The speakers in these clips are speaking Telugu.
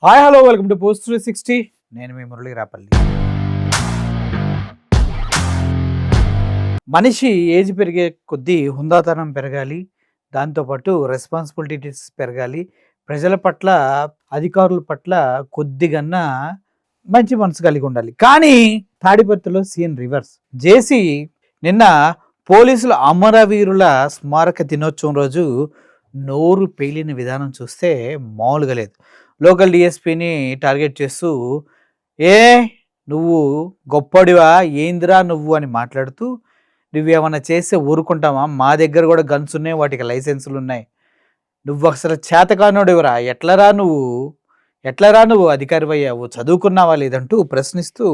Hi hello welcome to post 360. నేను మీ మురళీ రాపల్లి. మనిషి ఏజ్ పెరిగే కొద్దీ హుందాతనం పెరగాలి, దాంతోపాటు రెస్పాన్సిబిలిటీస్ పెరగాలి, ప్రజల పట్ల అధికారుల పట్ల కొద్దిగన్నా మంచి మనసు కలిగి ఉండాలి. కానీ తాడిపత్రిలో సీన్ రివర్స్. జేసీ నిన్న పోలీసుల అమరవీరుల స్మారక దినోత్సవం రోజు నోరు పేలిన విధానం చూస్తే మామూలుగా లేదు. లోకల్ డిఎస్పీని టార్గెట్ చేస్తూ నువ్వు గొప్పడివా, ఏందిరా నువ్వు అని మాట్లాడుతూ, నువ్వేమన్నా చేస్తే ఊరుకుంటావా, మా దగ్గర కూడా గన్స్ ఉన్నాయి, వాటికి లైసెన్సులు ఉన్నాయి, నువ్వు అసలు చేతకానోడివరా, ఎట్లరా నువ్వు అధికారి అయ్యావు, చదువుకున్నావా లేదంటూ ప్రశ్నిస్తూ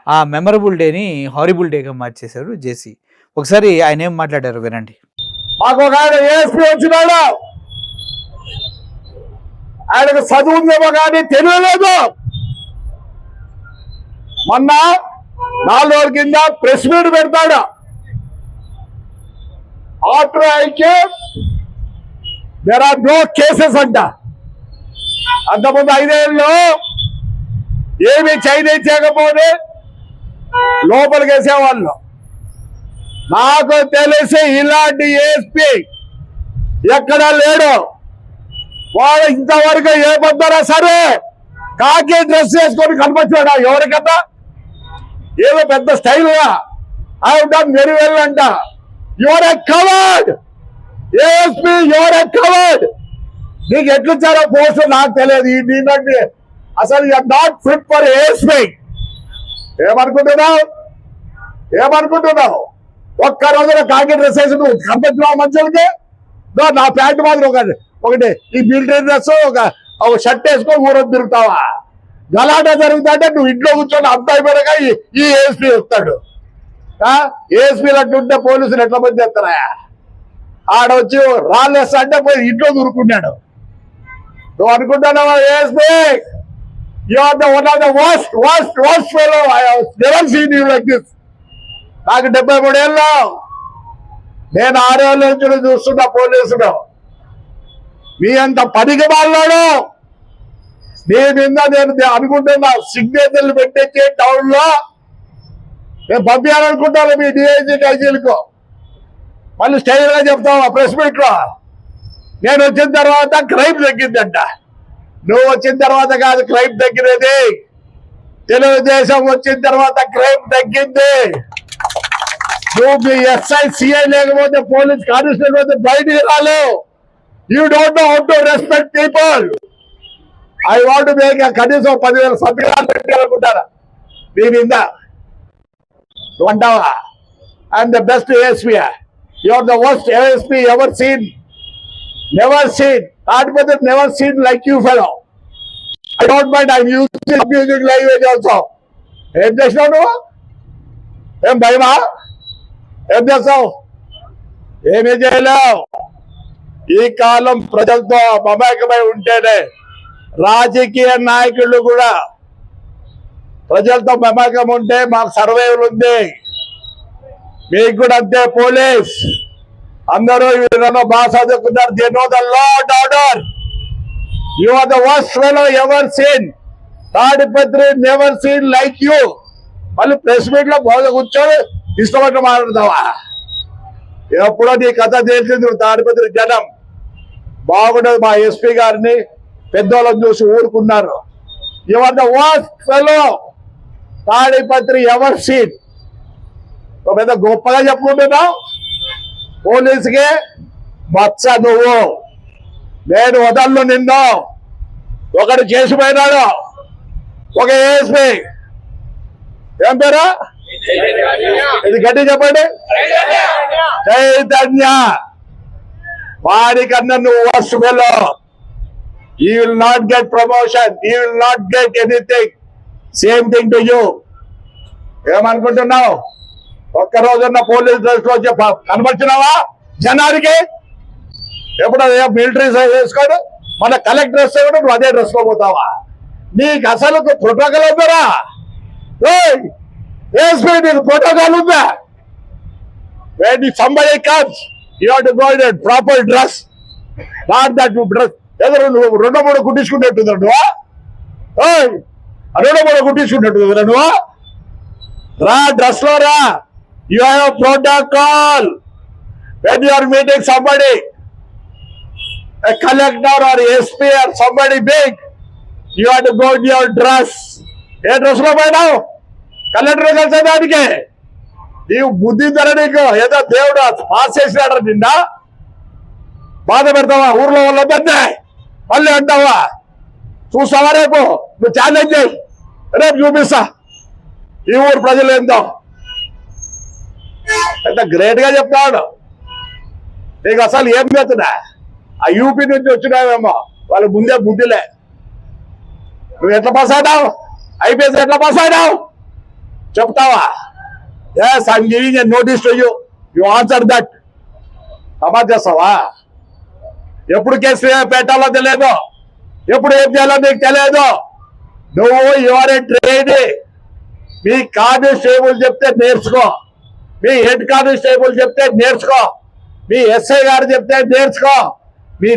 ఆ మెమరబుల్ డేని హారిబుల్ డేగా మార్చేశారు జేసీ. ఒకసారి ఆయన ఏం మాట్లాడారు వినండి. మాకు ఒక ఆయన ఏఎస్పీ వచ్చినాడు, ఆయనకు చదువు ఉందేమో కానీ తెలియలేదు. మొన్న 4 రోజుల కింద ప్రెస్ మీట్ పెడతాడు. ఆఫ్టర్ ఐకే దేర్ ఆర్ నో కేసెస్ అంట. అంతకుముందు 5 ఏళ్ళు ఏమి చేయకపోతే లోపలికి వేసేవాళ్ళు. నాకు తెలిసి ఇలాంటి ఏఎస్పీ ఎక్కడా లేడు. వాడు ఇంతవరకు ఏ పొద్దునా సరే కాకి డ్రెస్ వేసుకొని కనిపించాడు ఎవరికన్నా, ఏదో పెద్ద స్టైల్ గా ఐ డన్ వెరీ వెల్ అంట. You're a coward ASP, you're a coward. నీకు ఎట్లిచ్చారో పోస్ట్ నాకు తెలియదు. ఈ దీంట్లో అసలు you are not fit for ASP. ఏమనుకుంటున్నావు? ఒక్క రోజున కాకి డ్రెస్ వేసి నువ్వు కనిపించినావు మనుషులకి. నా ప్యాంటు మాత్రం ఒకటి ఈ మిలిటరీ డ్రెస్ ఒక షర్ట్ వేసుకొని ఊరొద్దు తిరుగుతావా? గలాటా జరుగుతుంటే నువ్వు ఇంట్లో కూర్చొని అంత అయిపోయాక ఈ ఏఎస్పీ వస్తాడు. ఏఎస్పీలు అట్లుంటే పోలీసులు ఎట్లా మంది చేస్తారా? ఆడొచ్చి రాళ్ళు వేస్తా అంటే పోయి ఇంట్లో దూరుకున్నాడు. నువ్వు అనుకుంటున్నావా ASP? You are the one of the worst fellow I have never seen you like this. నాకు 73 ఏళ్ళు, నేను 6 ఏళ్ళ నుంచి చూస్తున్నా పోలీసులు. మీ అంత పనికి మాట్లాడు. నీ మీద నేను అనుకుంటున్నా సిగ్నేచర్లు పెట్టించి టౌన్ లో నేను పంపించాలనుకుంటాను మీ డిఐజీ ఐజీలకు. మళ్ళీ స్టైల్ గా చెప్తావా ప్రెస్ మీట్ లో? నేను వచ్చిన తర్వాత క్రైమ్ తగ్గిందంట. నువ్వు వచ్చిన తర్వాత కాదు క్రైమ్ తగ్గినది, తెలుగుదేశం వచ్చిన తర్వాత క్రైమ్ తగ్గింది. నువ్వు మీ ఎస్ఐ సిఐ లేకపోతే పోలీస్ కానిస్టేబుల్ అయితే బయటికి రాలేవు. You don't know how to respect people. I want make కనీసం 10,000 సంతకాలు పెట్టాలనుకుంటారా మీ మీద? నువ్వు అంటావా I'm the best ASP? You are the worst ASP ever seen. Never seen. కాకపోతే never seen like you fellow. I don't mind I using music language also. ఏం చేసినావు నువ్వు? ఏం భయమా? ఏం చేస్తావు? ఏమీ చేయలేవు. ఈ కాలం ప్రజలతో మమేకమై ఉంటేనే రాజకీయ నాయకులు కూడా ప్రజలతో మమేకం ఉంటే మాకు సర్వైవల్ ఉంది. మీకు కూడా అంతే. పోలీస్ అందరూ బాగా చదువుకున్నారు. They know the law and order. You are the worst fellow ever seen. Tadipatri never seen like you. మళ్ళీ ప్రెస్ మీట్ లో బాగా కూర్చొని ఇష్టపడి మాట్లాడతావా? ఎప్పుడో నీ కథ తెలిసింది. తాడిపత్రి జనం బాగుండదు. మా ఎస్పీ గారిని పెద్దోళ్ళని చూసి ఊరుకున్నారు. You are the worst fellow Tadipatri ever seen. పెద్ద గొప్పగా చెప్పుకుంటున్నావు. పోలీసుకే మచ్చ నువ్వు. నేను వదలను నిన్ను. ఒకటి చేసిపోయినాడు ఒక ఏఎస్పీ. ఏం పేరా? ఇది గట్టి చెప్పండి. చైతన్య. వాడికన్నా నువ్వు worst fellow. You will not get promotion. You will not get anything. Same thing to you. ఏమనుకుంటున్నావు? ఒక్కరోజున్న పోలీస్ డ్రెస్ లో కనబడిచినావా జనానికి? ఎప్పుడు మిలిటరీ వేసుకోడు, మన కలెక్టర్ డ్రెస్ కూడా నువ్వు అదే డ్రెస్ లో పోతావా? నీకు అసలు ప్రోటోకాల్ ఉందరా? ఏఎస్పీ నీకు ప్రోటోకాల్ ఉందా? When somebody comes, you have to go in a proper dress. Not that you dress. ఏదో నువ్వు 2-3 కుట్టించుకుంటుందా? అడగడం కూడా కుట్టించుకుంటాడు కదా నువ్వు. రా డ్రెస్ లో రా. You have protocol when you are meeting somebody, a collector or SP or somebody big, you have to go in your dress. A dress లో పోయినావు? కలెక్టర్ కలిసేదానికే. నీవు బుద్ధి ధర నీకు ఏదో దేవుడు పాస్ చేసినాడు నిండా బాధ పెడతావా ఊర్లో వాళ్ళందరినీ? మళ్ళీ అంటావా? చూస్తావా రేపు? నువ్వు ఛాలెంజ్ చేయి, రేపు చూపిస్తా ఈ ఊరు ప్రజలు ఏందో. ఎంత గ్రేట్ గా చెప్తాడు. నీకు అసలు ఏం చేస్తున్నా? ఆ యూపీ నుంచి వచ్చినావేమో, వాళ్ళకి ముందే బుద్ధిలే. నువ్వు ఎట్లా పాస్ అయినావు? ఐపీఎస్ ఎట్లా పాస్ అయినావు చెప్తావా? Yes I'm giving a notice to you, you answer that. సమాజ్ చేస్తావా? ఎప్పుడు కేసు పెట్టాలో తెలియదు, ఎప్పుడు ఏం చేయాలో నీకు తెలియదు. నువ్వు your A trainee. Me constable చెప్తే నేర్చుకో, మీ హెడ్ కానిస్టేబుల్ చెప్తే నేర్చుకో, మీ ఎస్ఐ గారు చెప్తే నేర్చుకో, మీ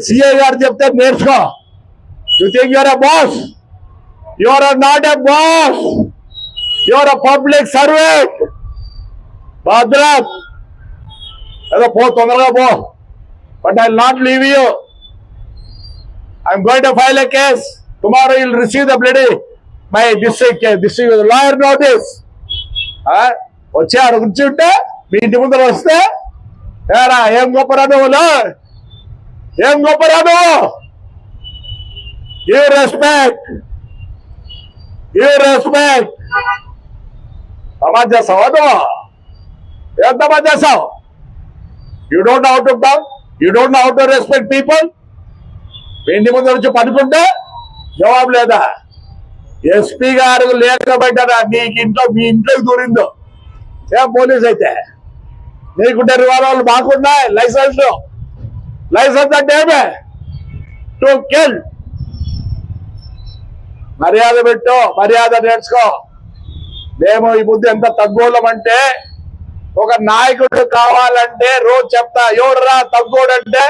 సిఐ గారు చెప్తే నేర్చుకో. You think your a boss? You are not a boss, you are a public servant. భద్రత్ ఏదో పో, తొందరగా పో. But I will not leave you. I'm going to file a case. Tomorrow you will receive the bloody my district lawyer notice. వచ్చి ఆడ కూర్చుంటే మీ ఇంటి ముందర వస్తే ఏరా ఏం గొప్పరా నువ్వులో, ఏం గొప్పరా నువ్వు? Give respect, give respect. సమాజ్ చేస్తావా నువ్వు? ఏం సమాజ్ చేస్తావు? You don't know how to talk, you don't know how to respect people. మీ ఇంటి ముందర వచ్చి పడుకుంటే జవాబు లేదా? ఎస్పీ గారు లేకపోయినా నీకు ఇంట్లో మీ ఇంట్లోకి దూరిందో ఏం పోలీస్ అయితే? నీకుంటే రివాల్వర్లు మాకున్నాయి, లైసెన్స్. లైసెన్స్ అంటే ఏమే? To kill. మర్యాద పెట్టు, మర్యాద నేర్చుకో. మేము ఈ బుద్ధి ఎంత తగ్గోళ్ళం అంటే, ఒక నాయకుడు కావాలంటే రోజు చెప్తా, ఎవడురా తగ్గోడంటే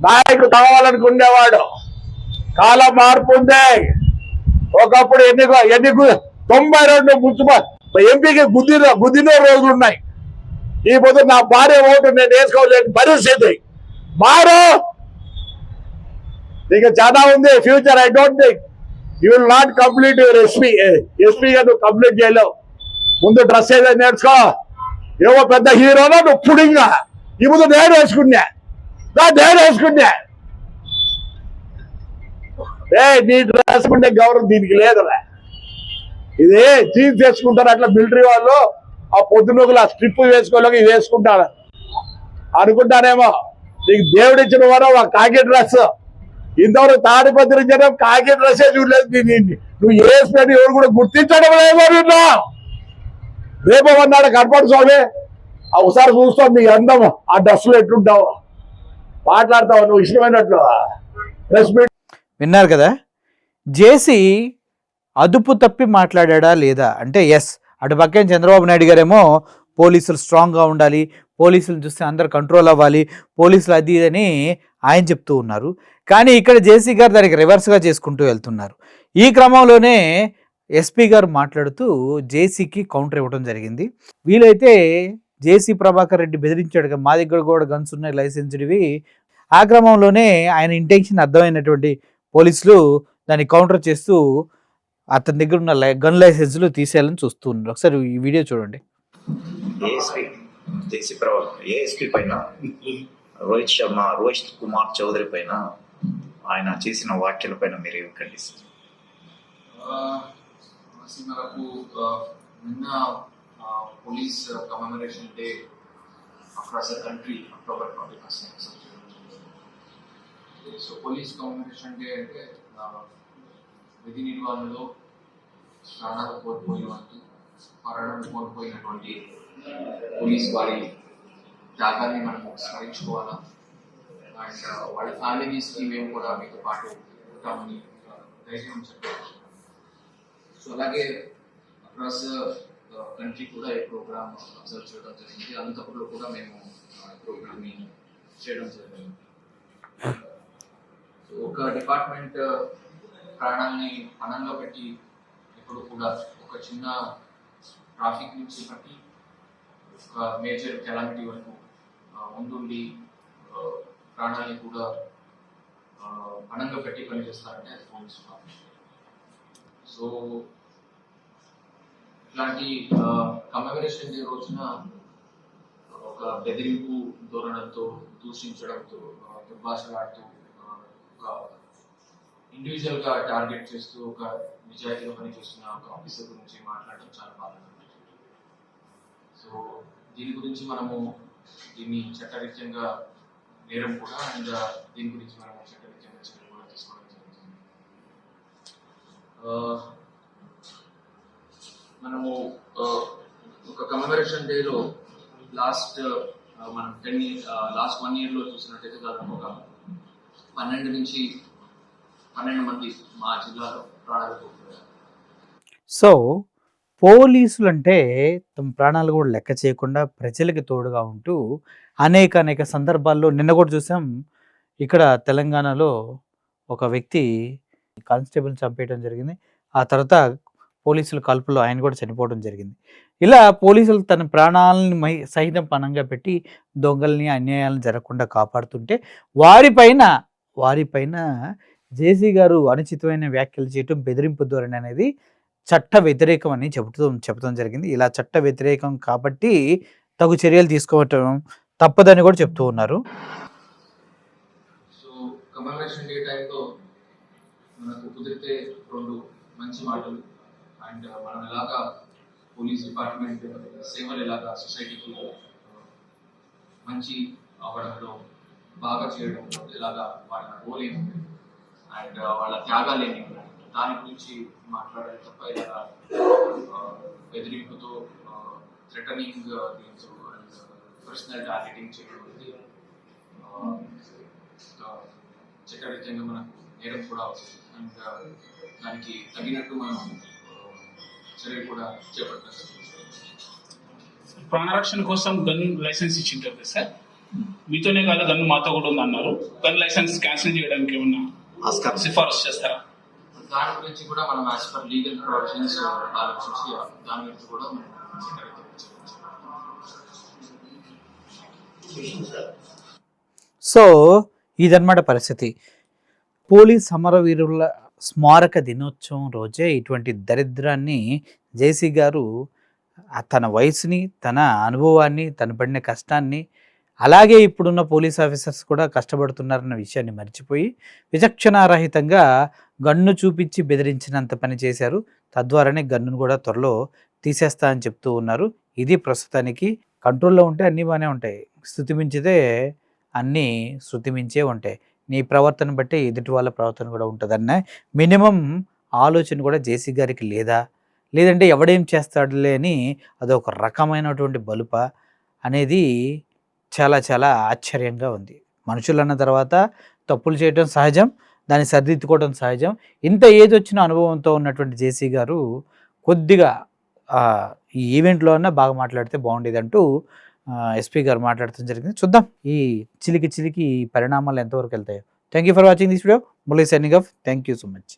నాయకుడు కావాలనుకునేవాడు. కాలం మార్పు ఉంది. ఒకప్పుడు ఎన్ని 92 మున్సిపల్ ఎంపీకి గుద్దిన రోజులు ఉన్నాయి. ఈ పొద్దు నా భార్య ఓటు నేను వేసుకోలేని పరిస్థితి. మారు, నీకు చాలా ఉంది future. I don't think you will not complete your ఎస్పీగా నువ్వు కంప్లీట్ చేయలేవు. ముందు డ్రెస్ ఏదో నేర్చుకో. ఏవో పెద్ద హీరోలో నువ్వు పుడింగా. ఈ ముందు నేను వేసుకున్నా. నీ డ్రెస్ ఉండే గౌరవం దీనికి లేదురా. ఇది జీన్స్ వేసుకుంటారు అట్లా మిలిటరీ వాళ్ళు. ఆ పొద్దునొకలు ఆ స్ట్రిప్ వేసుకోలేక ఇవి వేసుకుంటారు అనుకుంటారేమో. నీకు దేవుడు ఇచ్చిన వారు ఆ కాకి డ్రెస్. ఇంతవరకు తాడిపత్రి జనం కాకి డ్రెస్సే చూడలేదు. నువ్వు వేసుకొని ఎవరు కూడా గుర్తించడం లేదో. రేపు అన్నాడు కనపడు స్వామి, ఒకసారి చూస్తావు నీ అందం ఆ డ్రెస్సులో ఎట్లుంటావు, మాట్లాడతావు నువ్వు ఇష్టమైనట్లు. ప్రెస్ మీట్ విన్నారు కదా? జేసీ అదుపు తప్పి మాట్లాడా లేదా అంటే ఎస్. అటు పక్కన చంద్రబాబు నాయుడు గారేమో పోలీసులు స్ట్రాంగ్గా ఉండాలి, పోలీసులు చూస్తే అందరు కంట్రోల్ అవ్వాలి, పోలీసులు అది ఇదని ఆయన చెప్తూ ఉన్నారు. కానీ ఇక్కడ జేసీ గారు దానికి రివర్స్గా చేసుకుంటూ వెళ్తున్నారు. ఈ క్రమంలోనే ఎస్పీ గారు మాట్లాడుతూ జేసీకి కౌంటర్ ఇవ్వడం జరిగింది. వీలైతే జేసీ ప్రభాకర్ రెడ్డి బెదిరించాడు, మా దగ్గర కూడా గన్స్ ఉన్నాయి లైసెన్స్డ్వి. ఆ క్రమంలోనే ఆయన ఇంటెన్షన్ అర్థమైనటువంటి పోలీసులు దాన్ని కౌంటర్ చేస్తూ అతని దగ్గర ఉన్న గన్ లైసెన్స్లు తీసేయాలని చూస్తూ ఉన్నారు. ఒకసారి ఈ వీడియో చూడండి. ఏఎస్పీ పైన రోహిత్ కుమార్ చౌదరి పైన ఆయన చేసిన వ్యాఖ్యల పైన మీరు ఏమి ఖండిస్తారు? మనకు నిన్న police commemoration day across the country October 21st. So police commemoration day అంటే విధి నిర్వహణలో ప్రాణాలు కోల్పోయినటువంటి పోలీస్ వారి త్యాగాన్ని మనం స్మరించుకోవాలా. అండ్ వాళ్ళ ఫ్యామిలీస్కి మేము కూడా మీతో పాటు ఉంటామని ధైర్యం చెప్పారు. సో అలాగే అక్రాస్ కంట్రీ కూడా ఈ ప్రోగ్రామ్ అబ్జర్వ్ చేయడం జరిగింది. అనంతపురంలో కూడా మేము ప్రోగ్రామ్ని చేయడం జరిగింది. సో ఒక డిపార్ట్మెంట్ ప్రాణాన్ని పణంలో పెట్టి ఇప్పుడు కూడా ఒక చిన్న ట్రాఫిక్ నుంచి బట్టి ఒక మేజర్ కెలామిటీ వరకు ముందుండి ప్రాణాన్ని కూడా పణంగా పెట్టి పనిచేస్తారంటే అది పోలీసు వాళ్ళు. సో ఇట్లాంటి కమెమరేషన్ డే రోజున ఒక బెదిరింపు ధోరణంతో దూషించడంతో దుర్భాషలాడుతూ ఒక ఇండివిజువల్ గా టార్గెట్ చేస్తూ ఒక నిజాయితీగా పనిచేస్తున్న ఒక ఆఫీసర్ గురించి మాట్లాడడం చాలా బాధగా ఉంది. సో దీని గురించి మనము దీన్ని చట్టరీత్యంగా నేరం కూడా అండ్ దీని గురించి మనము చట్టరీత్యంగా చర్యలు కూడా తీసుకోవడం జరుగుతుంది. మనము ఒక కమెమరేషన్ డేలో లాస్ట్ మనం లాస్ట్ 1 year లో చూసినట్టయితే దాదాపు ఒక 12 నుంచి 12 మంది మా జిల్లాలో ప్రాణాలు కోల్పోయారు. సో పోలీసులు అంటే తమ ప్రాణాలు కూడా లెక్క చేయకుండా ప్రజలకి తోడుగా ఉంటూ అనేక సందర్భాల్లో నిన్న కూడా చూసాం. ఇక్కడ తెలంగాణలో ఒక వ్యక్తి కానిస్టేబుల్ చంపేయడం జరిగింది. ఆ తర్వాత పోలీసుల కాల్పుల్లో ఆయన కూడా చనిపోవడం జరిగింది. ఇలా పోలీసులు తన ప్రాణాలని సహితం పణంగా పెట్టి దొంగల్ని అన్యాయాలను జరగకుండా కాపాడుతుంటే వారిపైన జేసీ గారు అనుచితమైన వ్యాఖ్యలు చేయటం, బెదిరింపు ధోరణి అనేది చట్ట వ్యతిరేకం అని చెప్పడం జరిగింది. ఇలా చట్ట వ్యతిరేకం కాబట్టి తగు చర్యలు తీసుకోవటం తప్పదని కూడా చెప్తూ ఉన్నారు. సో కమెమరేషన్ డే టైంలో మనకు కుదిరితే 2 మంచి మాటలు అండ్ మనం ఎలాగా పోలీస్ డిపార్ట్మెంట్ సేవలు ఎలాగా సొసైటీకి మంచి అవ్వడంలో బాగా చేయడంలో ఎలాగా వాళ్ళ రోల్ ఏమి అండ్ వాళ్ళ త్యాగాలు ఏమి దాని గురించి మాట్లాడాలి తప్ప ఇలాగా బెదిరింపుతో థ్రెటనింగ్ దీంతో అండ్ పర్సనల్ టార్గెటింగ్ చేయడం అనేది చట్టరీత్యంగా మనకు నేరం కూడా అవుతుంది అండ్ దానికి తగినట్టు మనం చర్య కూడా చేపట్టాలి. ప్రాణరక్షణ కోసం గన్ లైసెన్స్ ఇచ్చింటారు కదా సార్, మీతోనే కాదు గన్ను మాతో కూడా ఉంది అన్నారు. గన్ లైసెన్స్ క్యాన్సిల్ చేయడానికి ఏమన్నా సిఫారసు చేస్తారా? దాని గురించి కూడా మనం యాజ్ పర్ లీగల్ ప్రొవిజన్స్ ఆలోచించి దాని గురించి కూడా మనం సో ఇదన్నమాట పరిస్థితి. పోలీస్ సమరవీరుల స్మారక దినోత్సవం రోజే ఇటువంటి దరిద్రాన్ని జేసీ గారు తన వయసుని, తన అనుభవాన్ని, తను పడిన కష్టాన్ని, అలాగే ఇప్పుడున్న పోలీస్ ఆఫీసర్స్ కూడా కష్టపడుతున్నారన్న విషయాన్ని మర్చిపోయి విచక్షణారహితంగా గన్ను చూపించి బెదిరించినంత పని చేశారు. తద్వారానే గన్నును కూడా త్వరలో తీసేస్తా అని చెప్తూ ఉన్నారు. ఇది ప్రస్తుతానికి కంట్రోల్లో ఉంటే అన్నీ బాగానే ఉంటాయి. స్థుతి మించితే అన్నీ శృతి మించే ఉంటాయి. నీ ప్రవర్తన బట్టి ఎదుటి వాళ్ళ ప్రవర్తన కూడా ఉంటుందన్న మినిమం ఆలోచన కూడా జేసీ గారికి లేదంటే ఎవడేం చేస్తాడులే అని అదొక రకమైనటువంటి బలుప అనేది చాలా ఆశ్చర్యంగా ఉంది. మనుషులు అన్న తర్వాత తప్పులు చేయడం సహజం, దాన్ని సరిదిద్దుకోవడం సహజం. ఇంత ఏది వచ్చిన అనుభవంతో ఉన్నటువంటి జేసీ గారు కొద్దిగా ఈ ఈవెంట్లో అన్నా బాగా మాట్లాడితే బాగుండేది అంటూ ఎస్పీ గారు మాట్లాడటం జరిగింది. చూద్దాం ఈ చిలికి పరిణామాలు ఎంతవరకు వెళ్తాయో. Thank you for watching this video. Murali signing off. Thank you so much.